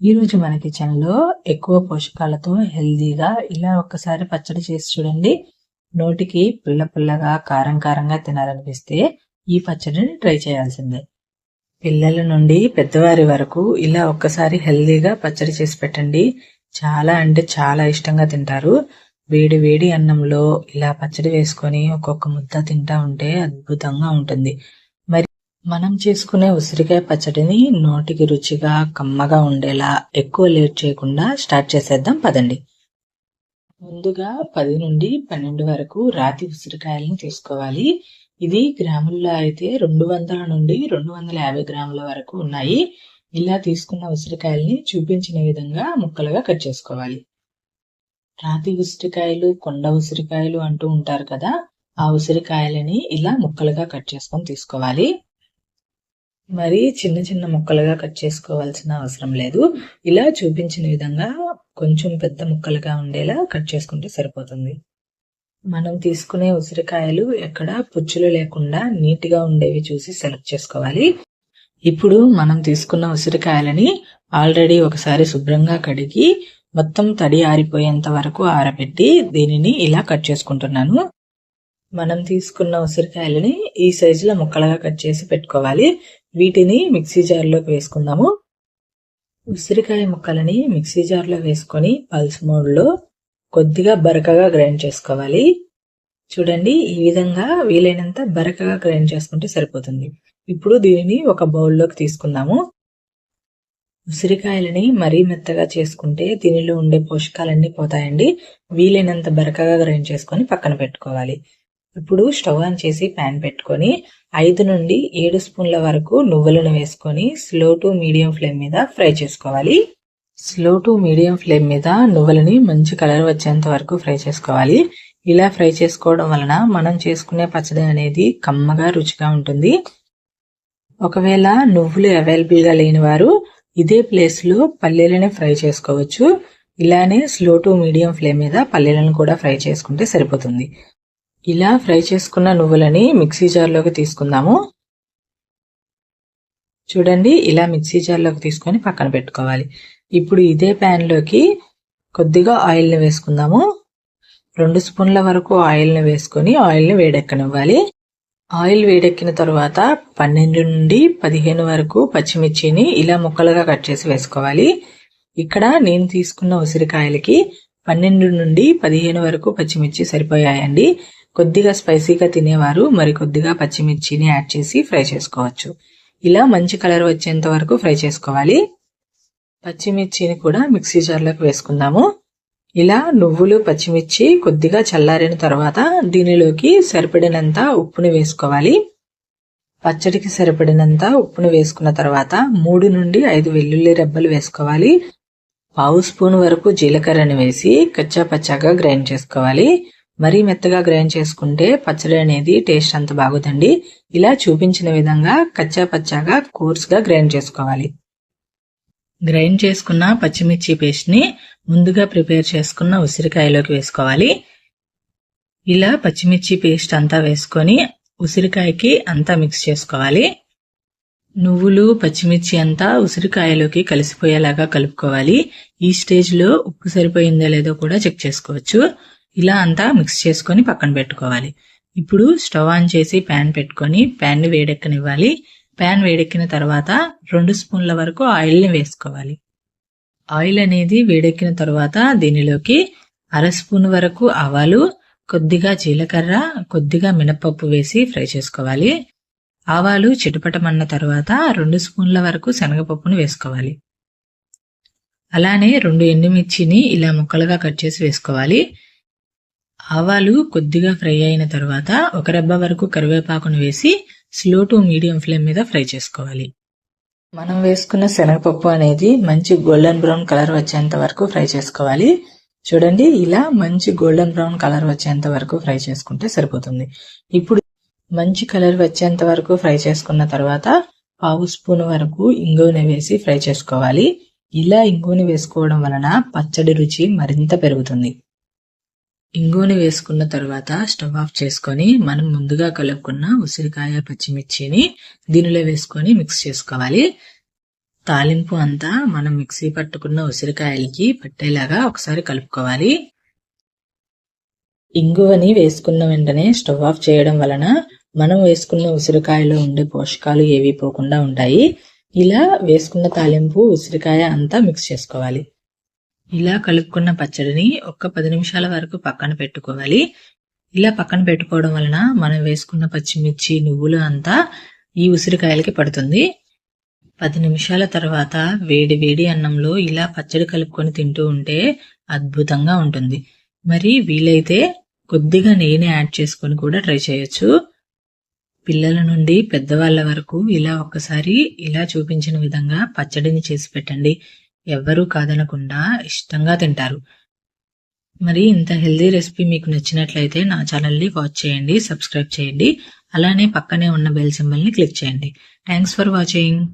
ఈ రోజు మన కిచెన్ లో ఎక్కువ పోషకాలతో హెల్దీగా ఇలా ఒక్కసారి పచ్చడి చేసి చూడండి. నోటికి పుల్ల పుల్లగా కారం కారంగా తినాలనిపిస్తే ఈ పచ్చడిని ట్రై చేయాల్సిందే. పిల్లల నుండి పెద్దవారి వరకు ఇలా ఒక్కసారి హెల్దీగా పచ్చడి చేసి పెట్టండి. చాలా అంటే చాలా ఇష్టంగా తింటారు. వేడి వేడి అన్నంలో ఇలా పచ్చడి వేసుకొని ఒక్కొక్క ముద్ద తింటా ఉంటే అద్భుతంగా ఉంటుంది. మరి మనం చేసుకునే ఉసిరికాయ పచ్చడిని నోటికి రుచిగా కమ్మగా ఉండేలా ఎక్కువ లేట్ చేయకుండా స్టార్ట్ చేసేద్దాం పదండి. ముందుగా 10 నుండి 12 వరకు రాతి ఉసిరికాయలను తీసుకోవాలి. ఇది గ్రాముల్లో అయితే 200 నుండి 250 గ్రాముల వరకు ఉన్నాయి. ఇలా తీసుకున్న ఉసిరికాయల్ని చూపించిన విధంగా ముక్కలుగా కట్ చేసుకోవాలి. రాతి ఉసిరికాయలు, కొండ ఉసిరికాయలు అంటూ ఉంటారు కదా, ఆ ఉసిరికాయలని ఇలా ముక్కలుగా కట్ చేసుకొని తీసుకోవాలి. మరి చిన్న చిన్న ముక్కలుగా కట్ చేసుకోవాల్సిన అవసరం లేదు. ఇలా చూపించిన విధంగా కొంచెం పెద్ద ముక్కలుగా ఉండేలా కట్ చేసుకుంటే సరిపోతుంది. మనం తీసుకునే ఉసిరికాయలు ఎక్కడ పుచ్చులు లేకుండా నీట్గా ఉండేవి చూసి సెలెక్ట్ చేసుకోవాలి. ఇప్పుడు మనం తీసుకున్న ఉసిరికాయలని ఆల్రెడీ ఒకసారి శుభ్రంగా కడిగి మొత్తం తడి ఆరిపోయేంత వరకు ఆరబెట్టి దీనిని ఇలా కట్ చేసుకుంటున్నాను. మనం తీసుకున్న ఉసిరికాయలని ఈ సైజులో ముక్కలుగా కట్ చేసి పెట్టుకోవాలి. వీటిని మిక్సీ జార్లోకి వేసుకుందాము. ఉసిరికాయ ముక్కలని మిక్సీ జార్లో వేసుకొని పల్స్ మోడ్లో కొద్దిగా బరకగా గ్రైండ్ చేసుకోవాలి. చూడండి, ఈ విధంగా వీలైనంత బరకగా గ్రైండ్ చేసుకుంటే సరిపోతుంది. ఇప్పుడు దీనిని ఒక బౌల్లోకి తీసుకుందాము. ఉసిరికాయలని మరీ మెత్తగా చేసుకుంటే దీనిలో ఉండే పోషకాలన్నీ పోతాయండి. వీలైనంత బరకగా గ్రైండ్ చేసుకొని పక్కన పెట్టుకోవాలి. ఇప్పుడు స్టవ్ ఆన్ చేసి ప్యాన్ పెట్టుకొని 5 నుండి 7 స్పూన్ల వరకు నువ్వులను వేసుకొని స్లో టు మీడియం ఫ్లేమ్ మీద ఫ్రై చేసుకోవాలి. స్లో టు మీడియం ఫ్లేమ్ మీద నువ్వులని మంచి కలర్ వచ్చేంత వరకు ఫ్రై చేసుకోవాలి. ఇలా ఫ్రై చేసుకోవడం వలన మనం చేసుకునే పచ్చడి అనేది కమ్మగా రుచిగా ఉంటుంది. ఒకవేళ నువ్వులు అవైలబుల్ గా లేని వారు ఇదే ప్లేస్ లో పల్లీలని ఫ్రై చేసుకోవచ్చు. ఇలానే స్లో టు మీడియం ఫ్లేమ్ మీద పల్లీలను కూడా ఫ్రై చేసుకుంటే సరిపోతుంది. ఇలా ఫ్రై చేసుకున్న నువ్వులని మిక్సీ జార్లోకి తీసుకుందాము. చూడండి, ఇలా మిక్సీ జార్లోకి తీసుకొని పక్కన పెట్టుకోవాలి. ఇప్పుడు ఇదే ప్యాన్ లోకి కొద్దిగా ఆయిల్ని వేసుకుందాము. 2 స్పూన్ల వరకు ఆయిల్ని వేసుకొని ఆయిల్ని వేడెక్కనివ్వాలి. ఆయిల్ వేడెక్కిన తర్వాత 12 నుండి 15 వరకు పచ్చిమిర్చిని ఇలా ముక్కలుగా కట్ చేసి వేసుకోవాలి. ఇక్కడ నేను తీసుకున్న ఉసిరికాయలకి 12 నుండి 15 వరకు పచ్చిమిర్చి సరిపోయాయండి. కొద్దిగా స్పైసీగా తినేవారు మరి కొద్దిగా పచ్చిమిర్చిని యాడ్ చేసి ఫ్రై చేసుకోవచ్చు. ఇలా మంచి కలర్ వచ్చేంత వరకు ఫ్రై చేసుకోవాలి. పచ్చిమిర్చిని కూడా మిక్సీ జార్లోకి వేసుకుందాము. ఇలా నువ్వులు, పచ్చిమిర్చి కొద్దిగా చల్లారిన తర్వాత దీనిలోకి సరిపడినంత ఉప్పుని వేసుకోవాలి. పచ్చడికి సరిపడినంత ఉప్పును వేసుకున్న తర్వాత 3 నుండి 5 వెల్లుల్లి రెబ్బలు వేసుకోవాలి. 1/2 స్పూన్ వరకు జీలకర్రని వేసి కచ్చా పచ్చాగా గ్రైండ్ చేసుకోవాలి. మరీ మెత్తగా గ్రైండ్ చేసుకుంటే పచ్చడి అనేది టేస్ట్ అంత బాగుందండి. ఇలా చూపించిన విధంగా కచ్చా పచ్చాగా కోర్స్గా గ్రైండ్ చేసుకోవాలి. గ్రైండ్ చేసుకున్న పచ్చిమిర్చి పేస్ట్ ని ముందుగా ప్రిపేర్ చేసుకున్న ఉసిరికాయలోకి వేసుకోవాలి. ఇలా పచ్చిమిర్చి పేస్ట్ అంతా వేసుకొని ఉసిరికాయకి అంతా మిక్స్ చేసుకోవాలి. నువ్వులు, పచ్చిమిర్చి అంతా ఉసిరికాయలోకి కలిసిపోయేలాగా కలుపుకోవాలి. ఈ స్టేజ్ లో ఉప్పు సరిపోయిందో లేదో కూడా చెక్ చేసుకోవచ్చు. ఇలా అంతా మిక్స్ చేసుకొని పక్కన పెట్టుకోవాలి. ఇప్పుడు స్టవ్ ఆన్ చేసి ప్యాన్ పెట్టుకొని ప్యాన్ ని వేడెక్కనివ్వాలి. ప్యాన్ వేడెక్కిన తర్వాత 2 స్పూన్ల వరకు ఆయిల్ ని వేసుకోవాలి. ఆయిల్ అనేది వేడెక్కిన తర్వాత దీనిలోకి 1/2 స్పూన్ వరకు ఆవాలు, కొద్దిగా జీలకర్ర, కొద్దిగా మినపప్పు వేసి ఫ్రై చేసుకోవాలి. ఆవాలు చిటపటమన్న తర్వాత 2 స్పూన్ల వరకు శనగపప్పును వేసుకోవాలి. అలానే 2 ఎండుమిర్చిని ఇలా ముక్కలుగా కట్ చేసి వేసుకోవాలి. ఆవాలు కొద్దిగా ఫ్రై అయిన తర్వాత 1 రెబ్బ వరకు కరివేపాకును వేసి స్లో టు మీడియం ఫ్లేమ్ మీద ఫ్రై చేసుకోవాలి. మనం వేసుకున్న శనగపప్పు అనేది మంచి గోల్డెన్ బ్రౌన్ కలర్ వచ్చేంత వరకు ఫ్రై చేసుకోవాలి. చూడండి, ఇలా మంచి గోల్డెన్ బ్రౌన్ కలర్ వచ్చేంత వరకు ఫ్రై చేసుకుంటే సరిపోతుంది. ఇప్పుడు మంచి కలర్ వచ్చేంత వరకు ఫ్రై చేసుకున్న తర్వాత 1/2 స్పూన్ వరకు ఇంగువని వేసి ఫ్రై చేసుకోవాలి. ఇలా ఇంగువని వేసుకోవడం వలన పచ్చడి రుచి మరింత పెరుగుతుంది. ఇంగువని వేసుకున్న తర్వాత స్టవ్ ఆఫ్ చేసుకొని మనం ముందుగా కలుపుకున్న ఉసిరికాయ, పచ్చిమిర్చిని దీనిలో వేసుకొని మిక్స్ చేసుకోవాలి. తాలింపు అంతా మనం మిక్సీ పట్టుకున్న ఉసిరికాయలకి పట్టేలాగా ఒకసారి కలుపుకోవాలి. ఇంగువని వేసుకున్న వెంటనే స్టవ్ ఆఫ్ చేయడం వలన మనం వేసుకున్న ఉసిరికాయలో ఉండే పోషకాలు ఏవి పోకుండా ఉంటాయి. ఇలా వేసుకున్న తాలింపు ఉసిరికాయ అంతా మిక్స్ చేసుకోవాలి. ఇలా కలుపుకున్న పచ్చడిని ఒక 10 నిమిషాల వరకు పక్కన పెట్టుకోవాలి. ఇలా పక్కన పెట్టుకోవడం వలన మనం వేసుకున్న పచ్చిమిర్చి, నువ్వులు అంతా ఈ ఉసిరికాయలకి పడుతుంది. 10 నిమిషాల తర్వాత వేడి వేడి అన్నంలో ఇలా పచ్చడి కలుపుకొని తింటూ ఉంటే అద్భుతంగా ఉంటుంది. మరి వీలైతే కొద్దిగా నెయ్యిని యాడ్ చేసుకొని కూడా ట్రై చేయొచ్చు. పిల్లల నుండి పెద్దవాళ్ళ వరకు ఇలా ఒక్కసారి ఇలా చూపించిన విధంగా పచ్చడిని చేసి పెట్టండి. ఎవ్వరూ కాదనకుండా ఇష్టంగా తింటారు. మరి ఇంత హెల్దీ రెసిపీ మీకు నచ్చినట్లయితే నా ఛానల్ని వాచ్ చేయండి, సబ్స్క్రైబ్ చేయండి. అలానే పక్కనే ఉన్న బెల్ సింబల్ని క్లిక్ చేయండి. Thanks for watching.